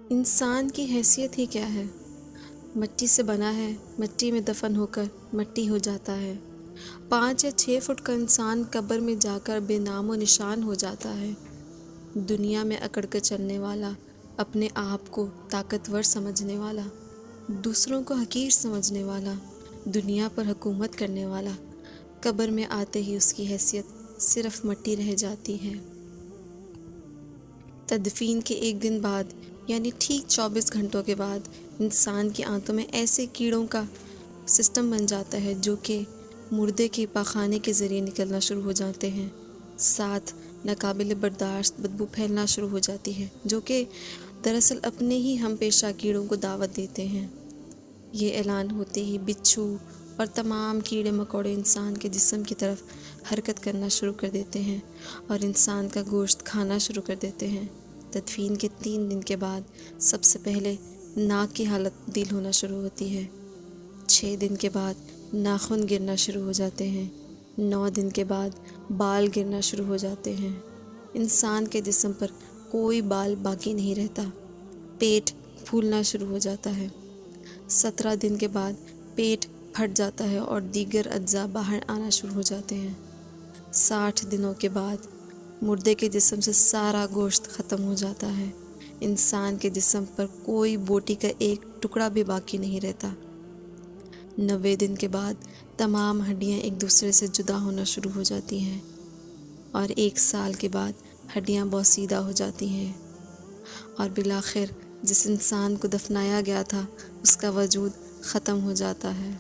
انسان کی حیثیت ہی کیا ہے؟ مٹی سے بنا ہے، مٹی میں دفن ہو کر مٹی ہو جاتا ہے۔ 5 یا 6 فٹ کا انسان قبر میں جا کر بے نام و نشان ہو جاتا ہے۔ دنیا میں اکڑ کر چلنے والا، اپنے آپ کو طاقتور سمجھنے والا، دوسروں کو حقیر سمجھنے والا، دنیا پر حکومت کرنے والا، قبر میں آتے ہی اس کی حیثیت صرف مٹی رہ جاتی ہے۔ تدفین کے 1 دن بعد، یعنی ٹھیک 24 گھنٹوں کے بعد، انسان کی آنتوں میں ایسے کیڑوں کا سسٹم بن جاتا ہے جو کہ مردے کے پاخانے کے ذریعے نکلنا شروع ہو جاتے ہیں۔ ساتھ ناقابل برداشت بدبو پھیلنا شروع ہو جاتی ہے جو کہ دراصل اپنے ہی ہم پیشہ کیڑوں کو دعوت دیتے ہیں۔ یہ اعلان ہوتے ہی بچھو اور تمام کیڑے مکوڑے انسان کے جسم کی طرف حرکت کرنا شروع کر دیتے ہیں اور انسان کا گوشت کھانا شروع کر دیتے ہیں۔ تدفین کے 3 دن کے بعد سب سے پہلے ناک کی حالت تبدیل ہونا شروع ہوتی ہے۔ 6 دن کے بعد ناخن گرنا شروع ہو جاتے ہیں۔ 9 دن کے بعد بال گرنا شروع ہو جاتے ہیں۔ انسان کے جسم پر کوئی بال باقی نہیں رہتا۔ پیٹ پھولنا شروع ہو جاتا ہے۔ 17 دن کے بعد پیٹ پھٹ جاتا ہے اور دیگر اجزاء باہر آنا شروع ہو جاتے ہیں۔ 60 دنوں کے بعد مردے کے جسم سے سارا گوشت ختم ہو جاتا ہے۔ انسان کے جسم پر کوئی بوٹی کا ایک ٹکڑا بھی باقی نہیں رہتا۔ 90 دن کے بعد تمام ہڈیاں ایک دوسرے سے جدا ہونا شروع ہو جاتی ہیں اور 1 سال کے بعد ہڈیاں بوسیدہ ہو جاتی ہیں اور بالآخر جس انسان کو دفنایا گیا تھا اس کا وجود ختم ہو جاتا ہے۔